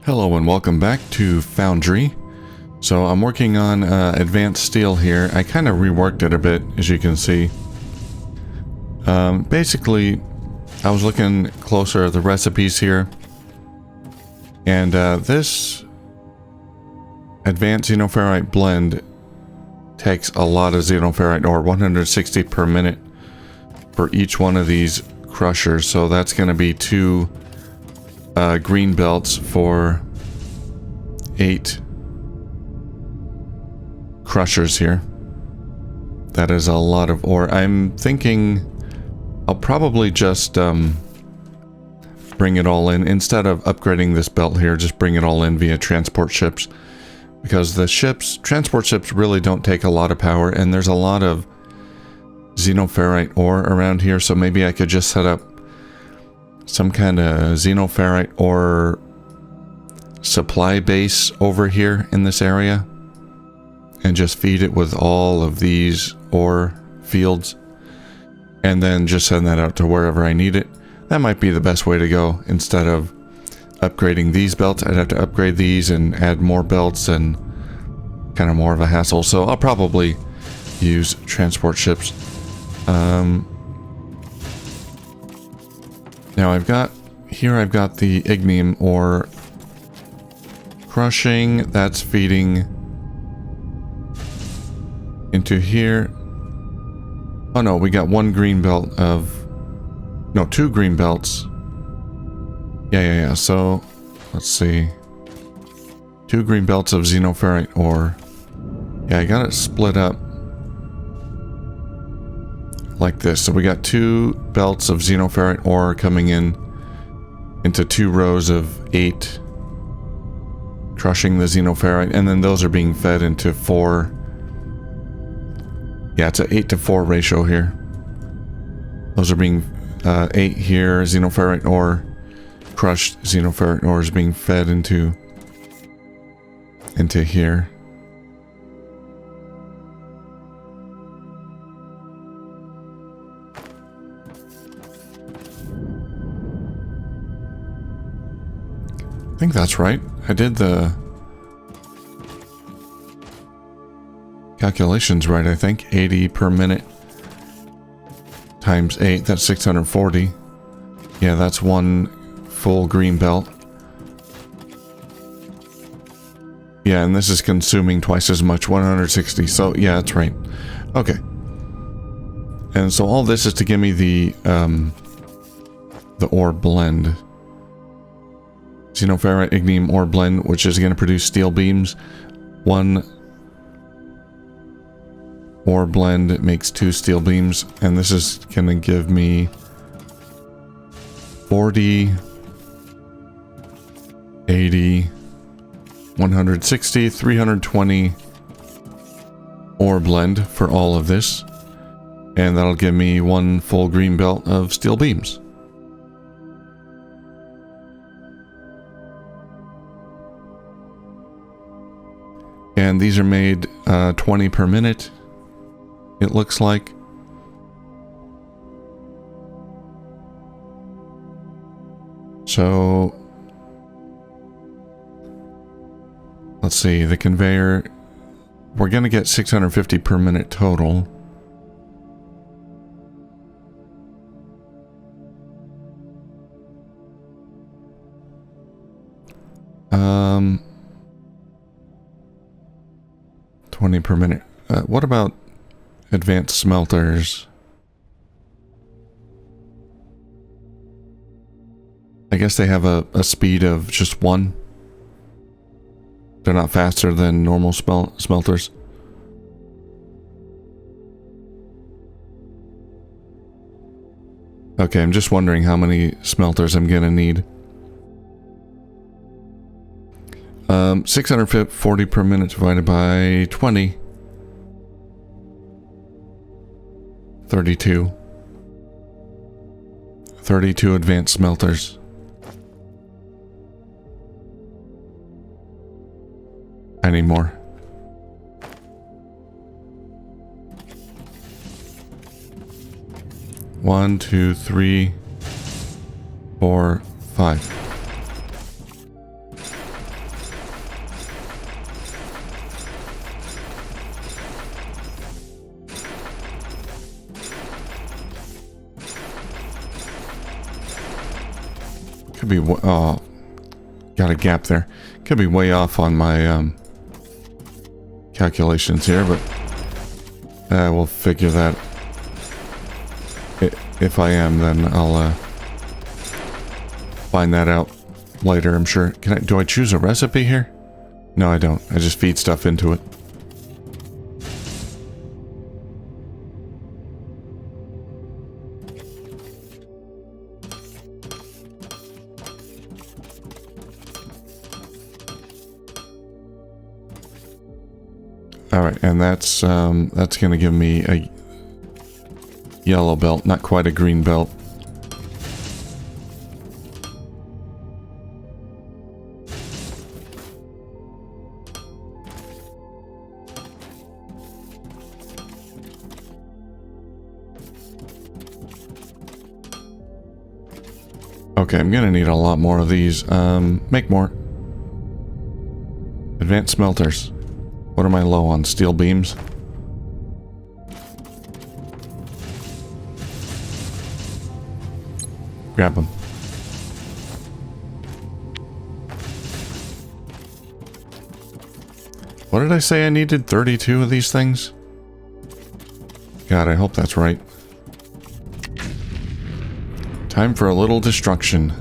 Hello and welcome back to Foundry. So I'm working on advanced steel here. I kind of reworked it a bit, as you can see. Basically, I was looking closer at the recipes here. And this advanced xenoferrite blend takes a lot of xenoferrite ore, 160 per minute for each one of these crushers. So that's going to be two green belts for 8 crushers here. That is a lot of ore. I'm thinking I'll probably just bring it all in. Instead of upgrading this belt here, just bring it all in via transport ships. Because the transport ships really don't take a lot of power, and there's a lot of xenoferrite ore around here, so maybe I could just set up some kind of xenoferrite ore supply base over here in this area and just feed it with all of these ore fields and then just send that out to wherever I need it. That might be the best way to go. Instead of upgrading these belts, I'd have to upgrade these and add more belts and kind of more of a hassle. So I'll probably use transport ships. Now I've got the ignium ore crushing. That's feeding into here. Oh no, we got one green belt of... No, 2 green belts. Yeah. So, let's see. 2 green belts of xenoferrite ore. Yeah, I got it split up like this. So we got 2 belts of xenoferrite ore coming in into 2 rows of 8, crushing the xenoferrite, and then those are being fed into 4. Yeah, it's an 8-to-4 ratio here. Those are being 8 here, xenoferrite ore, crushed xenoferrite ore is being fed into here. I think that's right. I did the calculations right, I think. 80 per minute times 8, that's 640. Yeah, that's 1 full green belt. Yeah, and this is consuming twice as much, 160. So, yeah, that's right. Okay. And so all this is to give me the ore blend. Xenoferrite ignium ore blend, which is going to produce steel beams. 1 ore blend makes 2 steel beams, and this is going to give me 40, 80, 160, 320 ore blend for all of this, and that'll give me 1 full green belt of steel beams. And these are made 20 per minute, it looks like. So, let's see, the conveyor, we're going to get 650 per minute total. Um... 20 per minute. What about advanced smelters? I guess they have a speed of just 1. They're not faster than normal smelters. Okay, I'm just wondering how many smelters I'm gonna need. 640 per minute divided by 20. 32. 32 advanced smelters. I need more. 1, 2, 3, 4, 5. Could be, oh, got a gap there. Could be way off on my calculations here, but we'll figure that. If I am, then I'll find that out later, I'm sure. Do I choose a recipe here? No, I don't. I just feed stuff into it. Alright, and that's gonna give me a yellow belt, not quite a green belt. Okay, I'm gonna need a lot more of these. Make more. Advanced smelters. What am I low on? Steel beams? Grab them. What did I say I needed? 32 of these things? God, I hope that's right. Time for a little destruction.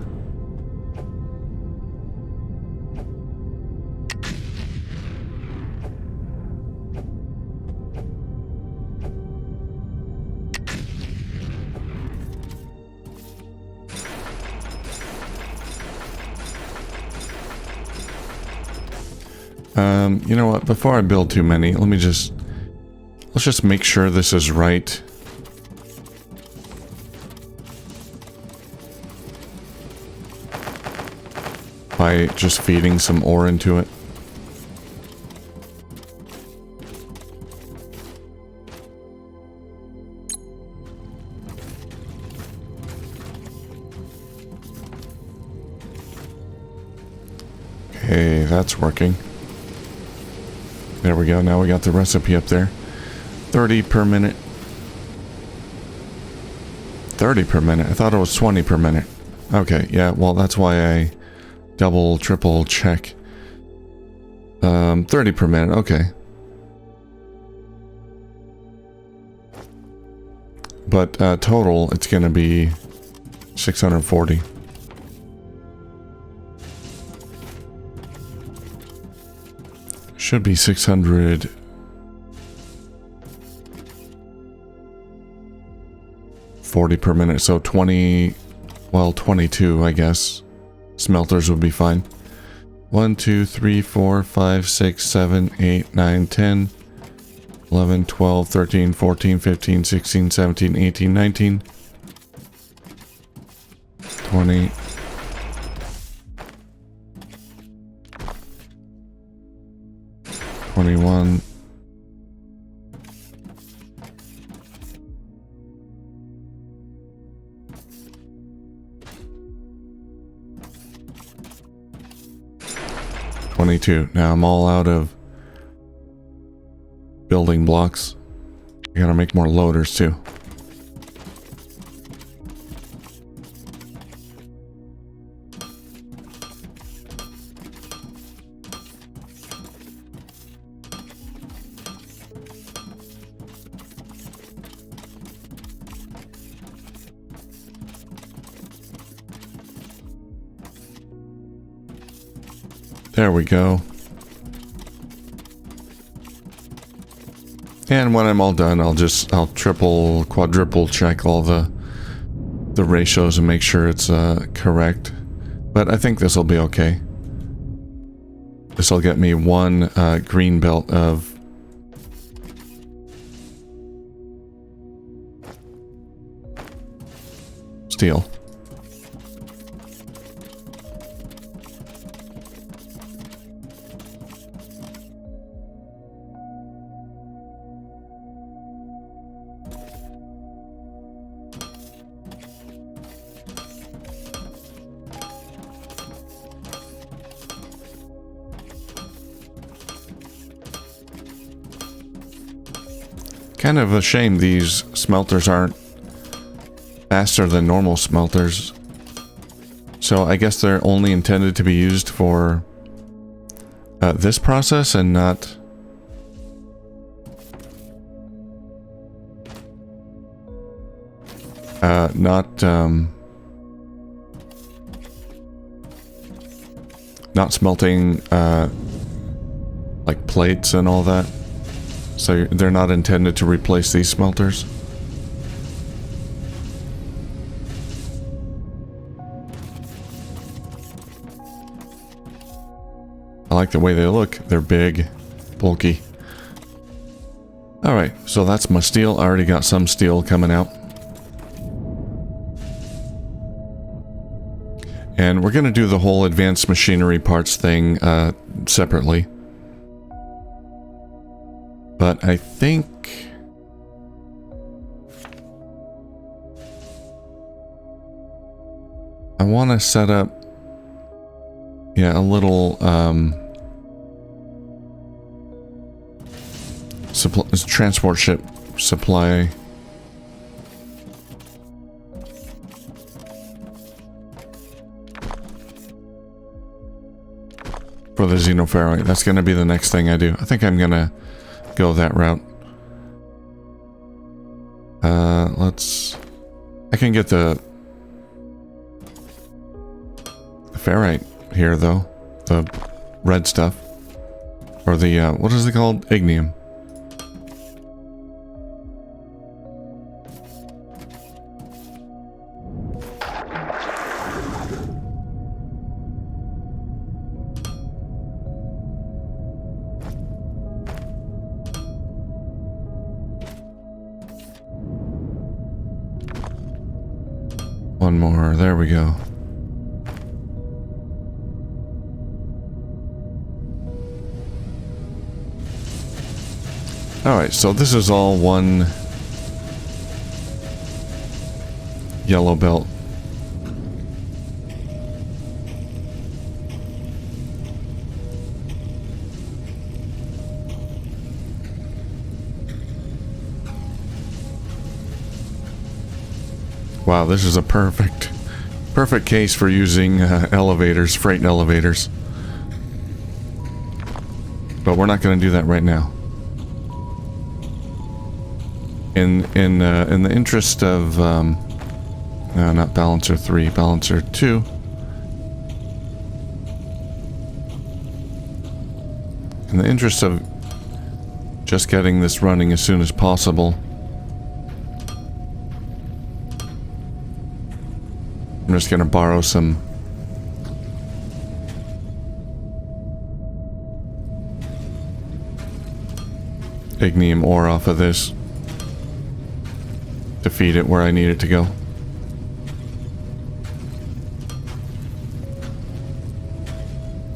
You know what? Before I build too many, let's just make sure this is right. By just feeding some ore into it. Okay, that's working. There we go. Now we got the recipe up there. 30 per minute. 30 per minute. I thought it was 20 per minute. Okay, yeah, well, that's why I double, triple check. 30 per minute, okay. But total, it's gonna be 640. Should be 640 per minute, so 20, well, 22, I guess. Smelters would be fine. 1, 2, 3, 4, 5, 6, 7, 8, 9, 10, 11, 12, 13, 14, 15, 16, 17, 18, 19, 20. 21. 22. Now I'm all out of building blocks. I gotta make more loaders too. There we go. And when I'm all done, I'll triple, quadruple check all the ratios and make sure it's correct. But I think this will be okay. This will get me one green belt of steel. kind of a shame these smelters aren't faster than normal smelters. So I guess they're only intended to be used for this process and not not smelting like plates and all that. So they're not intended to replace these smelters. I like the way they look. They're big, bulky. Alright, so that's my steel. I already got some steel coming out. And we're going to do the whole advanced machinery parts thing separately. But I think I want to set up, yeah, a little transport ship supply. For the xenoferrite. That's going to be the next thing I do. I think I'm going to go that route. I can get the ferrite here, though. The red stuff. Or the, what is it called? Ignium. One more. There we go. Alright, so this is all one yellow belt. Wow, this is a perfect case for using elevators, freight elevators. But we're not going to do that right now. In the interest of no, not balancer 3, balancer 2. In the interest of just getting this running as soon as possible, I'm just going to borrow some ignium ore off of this to feed it where I need it to go.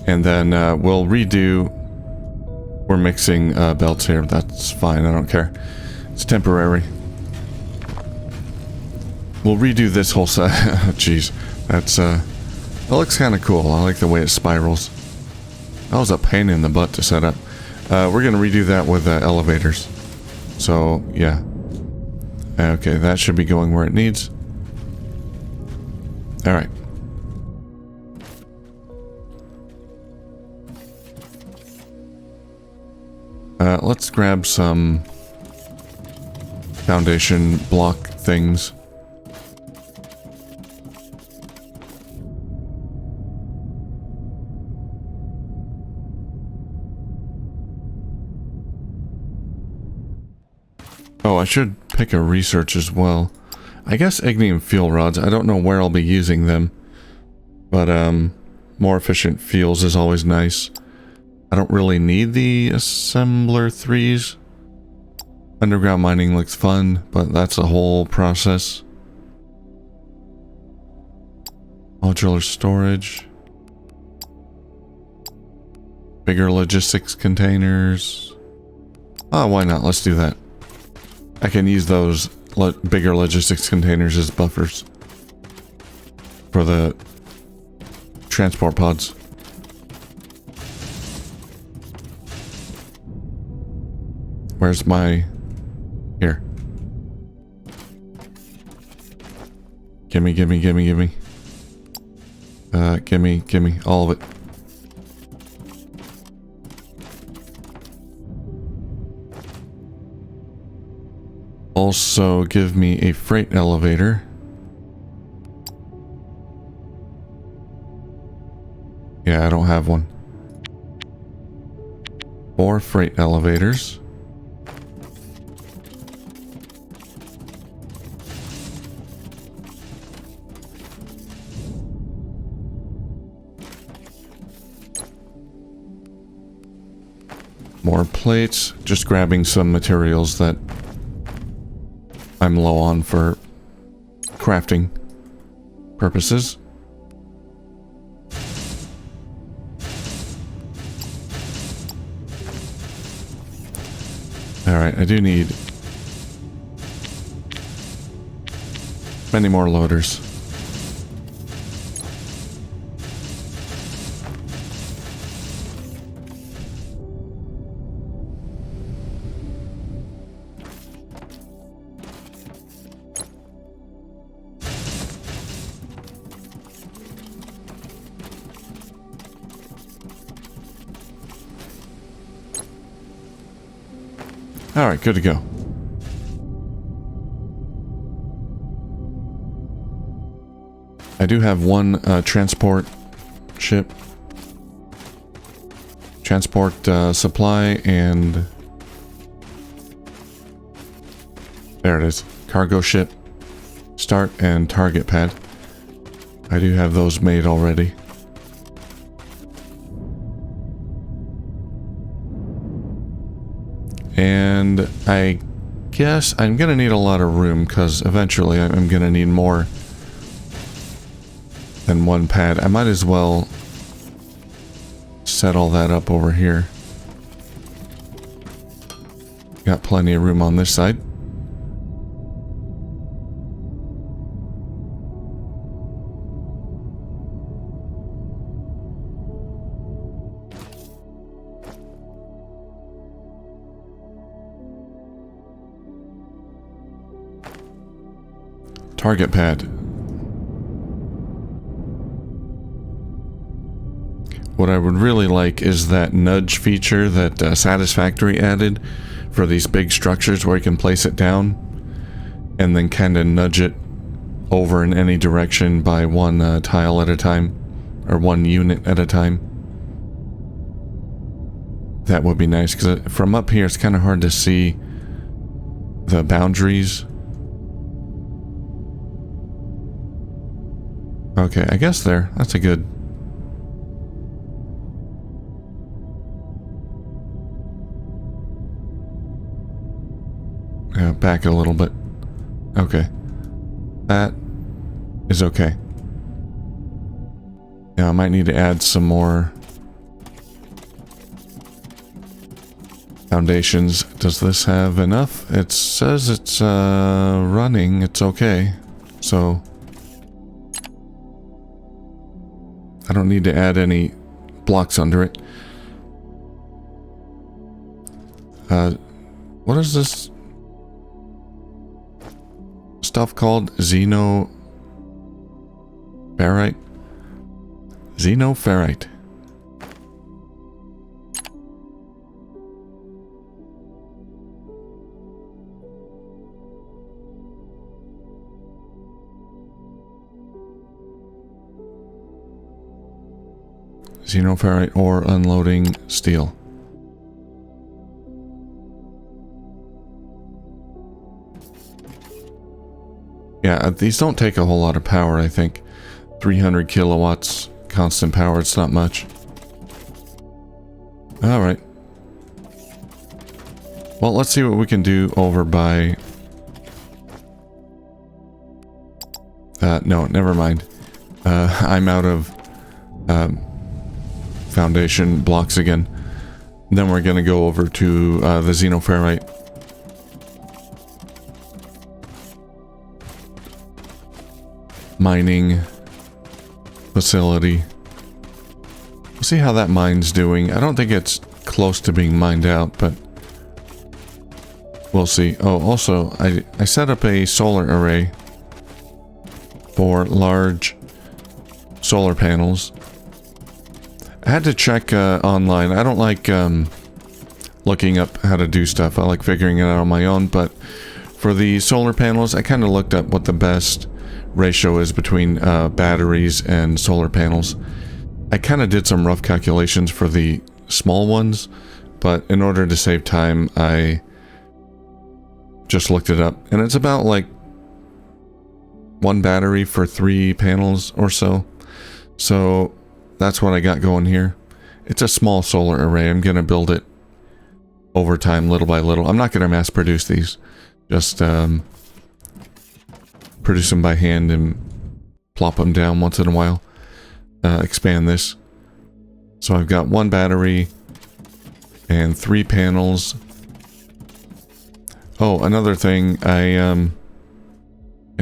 And then we'll redo. We're mixing belts here. That's fine. I don't care. It's temporary. We'll redo this whole set. Jeez, that's that looks kind of cool. I like the way it spirals. That was a pain in the butt to set up. We're gonna redo that with elevators. So yeah. Okay, that should be going where it needs. All right. Let's grab some foundation block things. Oh, I should pick a research as well. I guess ignium fuel rods. I don't know where I'll be using them. But, more efficient fuels is always nice. I don't really need the assembler 3s. Underground mining looks fun, but that's a whole process. Modular storage. Bigger logistics containers. Oh, why not? Let's do that. I can use those bigger logistics containers as buffers for the transport pods. Where's my Here. Gimme, gimme, gimme, gimme. Gimme, gimme, all of it. Also, give me a freight elevator. Yeah, I don't have one. 4 freight elevators. More plates. Just grabbing some materials that I'm low on for crafting purposes. Alright, I do need many more loaders. Alright, good to go. I do have one transport ship. Transport supply and... There it is. Cargo ship. Start and target pad. I do have those made already. And I guess I'm gonna need a lot of room because eventually I'm gonna need more than one pad. I might as well set all that up over here. Got plenty of room on this side. Target pad. What I would really like is that nudge feature that Satisfactory added for these big structures where you can place it down and then kind of nudge it over in any direction by one tile at a time or one unit at a time. That would be nice because from up here it's kind of hard to see the boundaries. Okay, I guess there. That's a good... Yeah, back a little bit. Okay. That is okay. Yeah, I might need to add some more foundations. Does this have enough? It says it's running. It's okay. So... I don't need to add any blocks under it. What is this stuff called? Xenoferrite? Xenoferrite. Xenoferrite ore unloading steel. Yeah, these don't take a whole lot of power, I think. 300 kilowatts constant power, it's not much. Alright. Well, let's see what we can do over by... no, never mind. I'm out of... foundation blocks again. Then we're gonna go over to the Xenoferrite. Mining facility. We'll see how that mine's doing. I don't think it's close to being mined out, but we'll see. Oh, also, I set up a solar array for large solar panels. I had to check online. I don't like looking up how to do stuff. I like figuring it out on my own, but for the solar panels, I kind of looked up what the best ratio is between batteries and solar panels. I kind of did some rough calculations for the small ones, but in order to save time, I just looked it up, and it's about like 1 battery for 3 panels or so. So that's what I got going here. It's a small solar array. I'm gonna build it over time, little by little. I'm not gonna mass produce these, just produce them by hand and plop them down once in a while. Expand this. So I've got 1 battery and 3 panels. Oh, another thing, I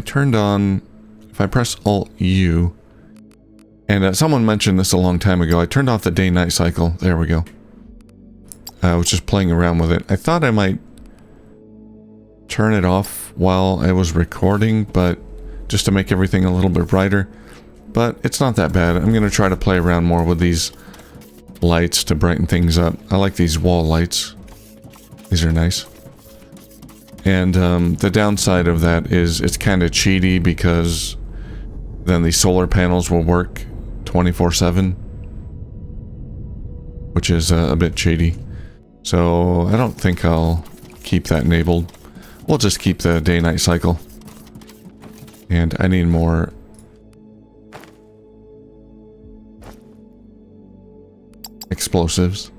turned on, if I press Alt-U, and someone mentioned this a long time ago, I turned off the day-night cycle. There we go. I was just playing around with it. I thought I might turn it off while I was recording, but just to make everything a little bit brighter. But it's not that bad. I'm going to try to play around more with these lights to brighten things up. I like these wall lights. These are nice. And the downside of that is it's kind of cheaty, because then the solar panels will work 24/7, which is a bit cheaty. So I don't think I'll keep that enabled. We'll just keep the day-night cycle. And I need more explosives.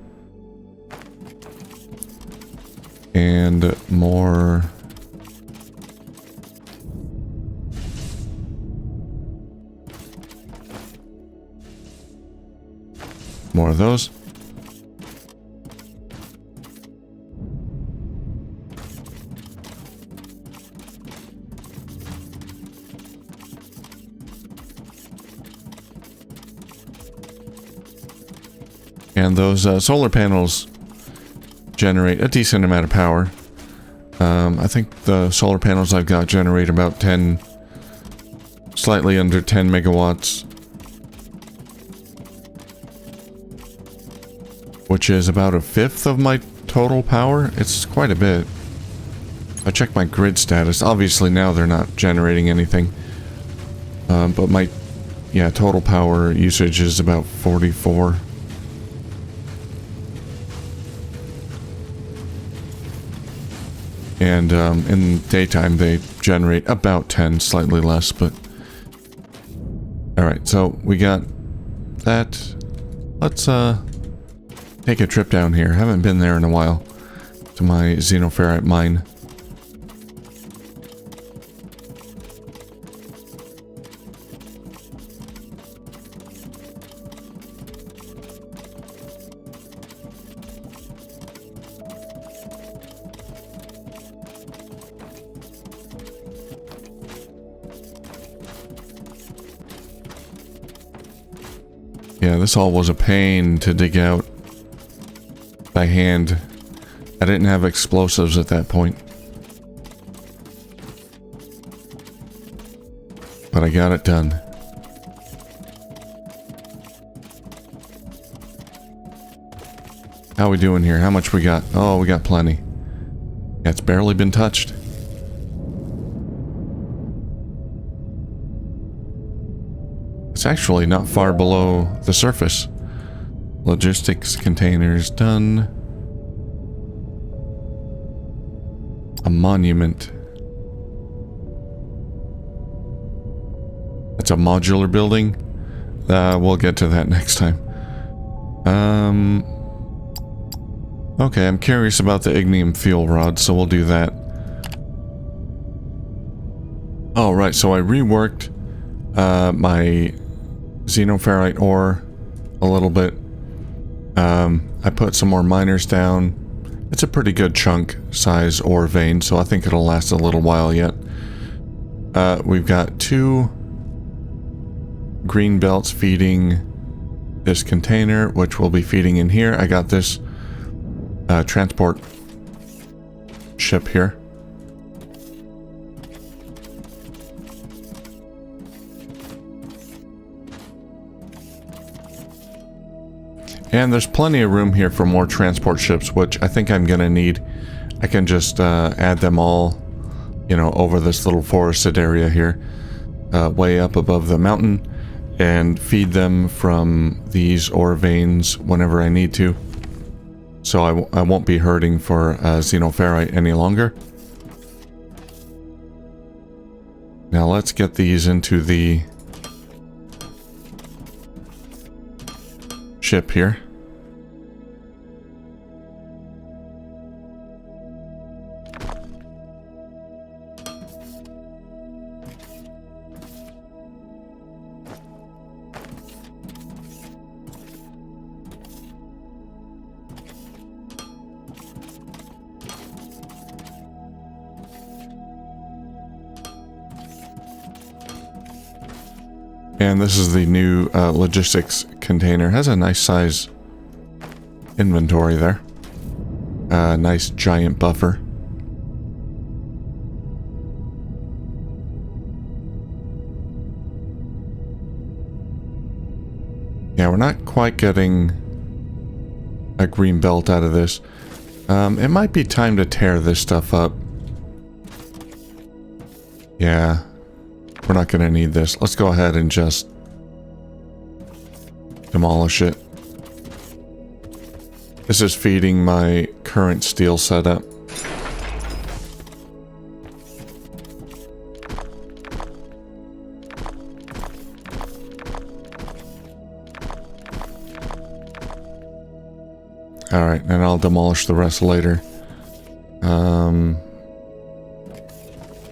And more of those. And those solar panels generate a decent amount of power. I think the solar panels I've got generate about 10, slightly under 10 megawatts. Which is about 1/5 of my total power. It's quite a bit. I check my grid status. Obviously now they're not generating anything. But my, total power usage is about 44. And in daytime they generate about 10, slightly less, but... Alright, so we got that. Let's take a trip down here. Haven't been there in a while. To my xenoferrite mine. Yeah, this all was a pain to dig out by hand. I didn't have explosives at that point. But I got it done. How we doing here? How much we got? Oh, we got plenty. Yeah, it's barely been touched. It's actually not far below the surface. Logistics containers done. A monument. It's a modular building. We'll get to that next time. Okay, I'm curious about the ignium fuel rod, so we'll do that. Oh, right, so I reworked my xenoferrite ore a little bit. I put some more miners down. It's a pretty good chunk size ore vein, so I think it'll last a little while yet. We've got 2 green belts feeding this container, which will be feeding in here. I got this transport ship here. And there's plenty of room here for more transport ships, which I think I'm gonna need. I can just add them all, you know, over this little forested area here, way up above the mountain, and feed them from these ore veins whenever I need to. So I won't be hurting for xenoferrite any longer. Now let's get these into the ship here. And this is the new logistics container. It has a nice size inventory there. Nice giant buffer. Yeah, we're not quite getting a green belt out of this. It might be time to tear this stuff up. Yeah. We're not going to need this. Let's go ahead and just demolish it. This is feeding my current steel setup. Alright, and I'll demolish the rest later.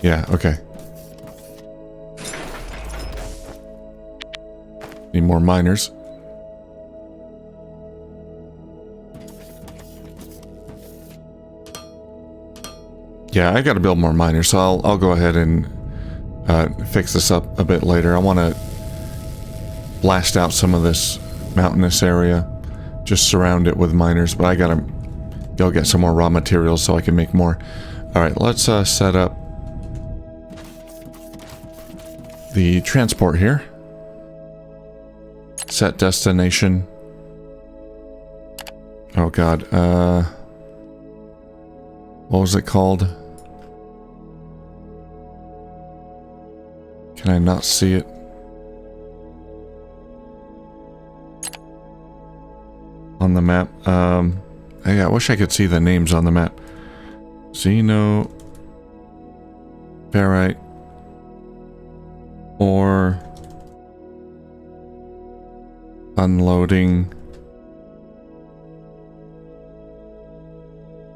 Yeah, okay. Need more miners. Yeah, I gotta build more miners, so I'll go ahead and fix this up a bit later. I want to blast out some of this mountainous area, just surround it with miners, but I gotta go get some more raw materials so I can make more. Alright, let's set up the transport here. Set destination. Oh god, what was it called? Can I not see it? On the map. Yeah, I wish I could see the names on the map. Xenoferrite or unloading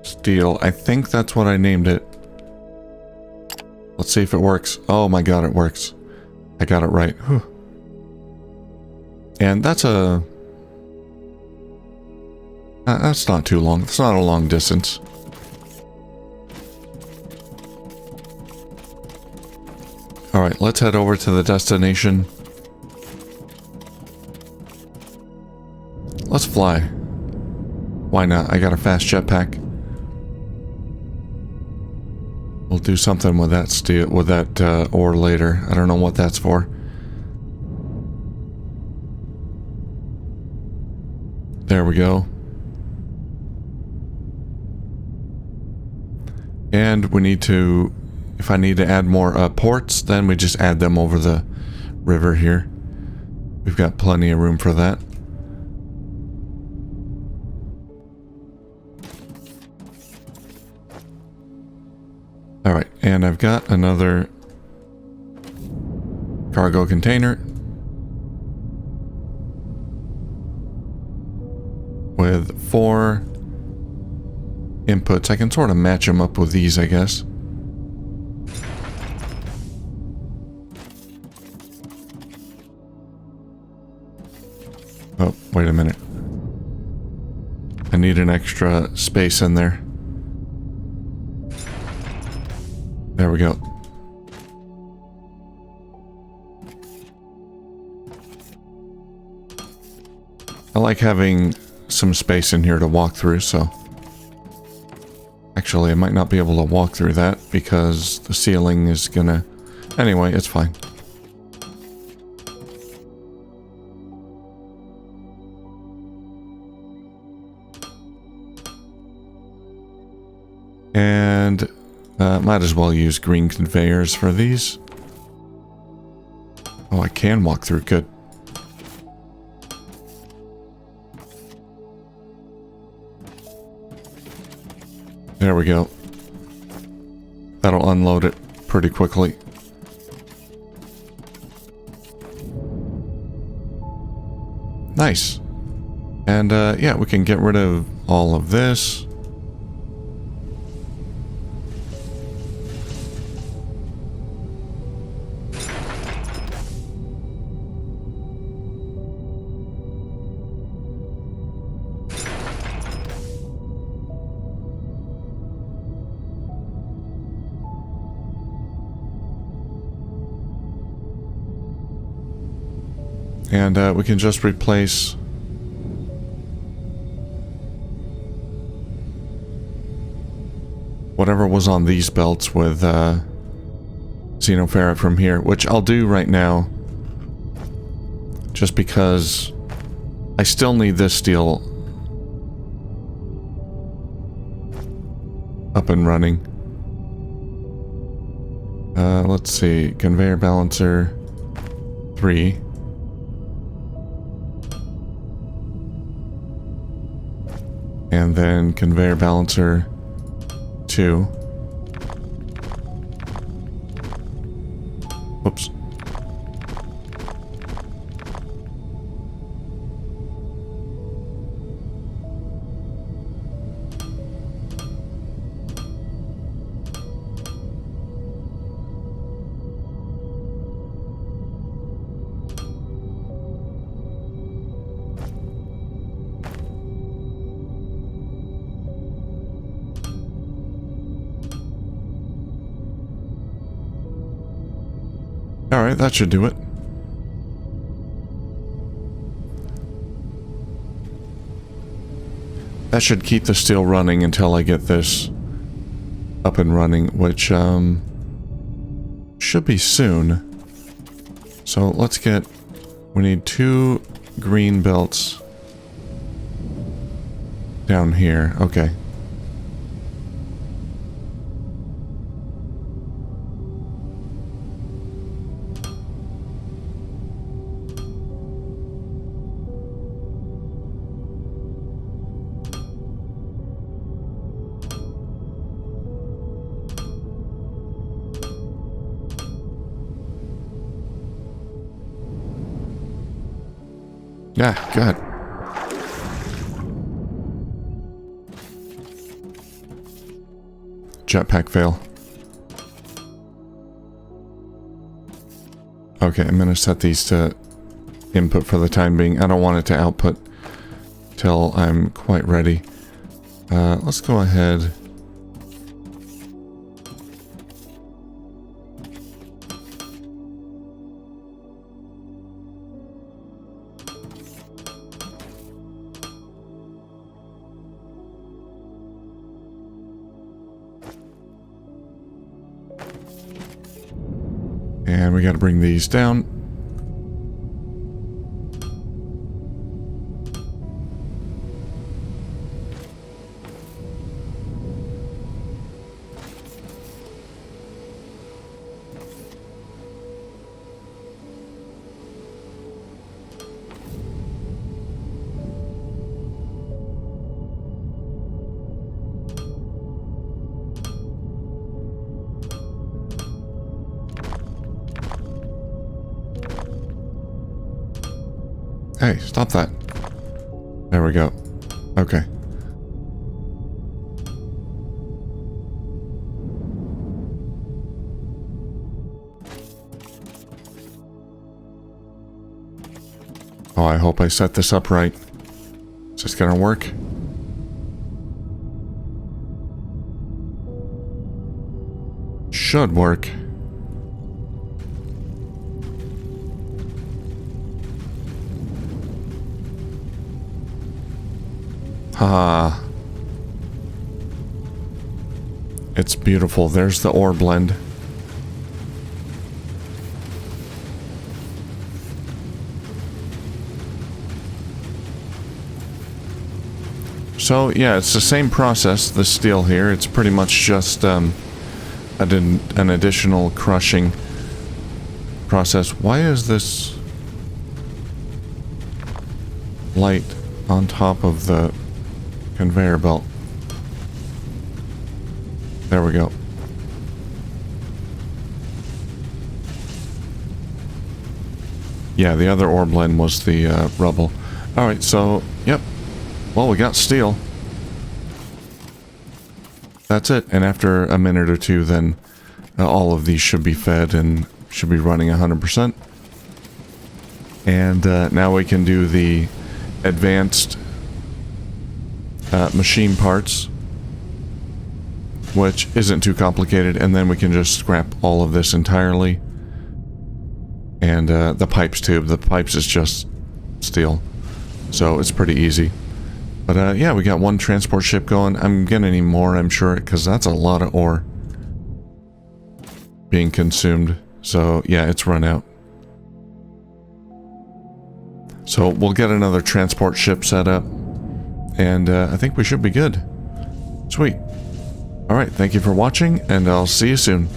steel. I think that's what I named it. Let's see if it works. Oh my god, it works. I got it right. Whew. And that's a... that's not too long. It's not a long distance. Alright, let's head over to the destination. Let's fly. Why not? I got a fast jetpack. We'll do something with that steel, with that ore later. I don't know what that's for. There we go. And we need to, if I need to add more ports, then we just add them over the river here. We've got plenty of room for that. Alright, and I've got another cargo container with 4 inputs. I can sort of match them up with these, I guess. Oh, wait a minute. I need an extra space in there. There we go. I like having some space in here to walk through, so... Actually, I might not be able to walk through that because the ceiling is gonna... Anyway, it's fine. And might as well use green conveyors for these. Oh, I can walk through. Good. There we go. That'll unload it pretty quickly. Nice. And yeah, we can get rid of all of this. And we can just replace whatever was on these belts with xenoferrite from here, which I'll do right now just because I still need this steel up and running. Let's see, conveyor balancer 3. And then conveyor balancer 2. Whoops. Alright, that should do it. That should keep the steel running until I get this up and running, which should be soon. So let's get... We need 2 green belts down here. Okay. Yeah, God. Jetpack fail. Okay, I'm gonna set these to input for the time being. I don't want it to output till I'm quite ready. Let's go ahead. And we got to bring these down. Hey, stop that. There we go. Okay. Oh, I hope I set this up right. Is this gonna work? Should work. It's beautiful. There's the ore blend. So yeah, it's the same process, the steel here. It's pretty much just an additional crushing process. Why is this light on top of the conveyor belt? There we go. Yeah, the other ore blend was the rubble. Alright, so, yep. Well, we got steel. That's it. And after a minute or two, then all of these should be fed and should be running 100%. And now we can do the advanced machine parts, which isn't too complicated, and then we can just scrap all of this entirely. And the pipes too. The pipes is just steel, so it's pretty easy. But yeah, we got one transport ship going. I'm gonna need more, I'm sure, because that's a lot of ore being consumed. So yeah, it's run out. So we'll get another transport ship set up, and I think we should be good. Sweet. Alright, thank you for watching, and I'll see you soon.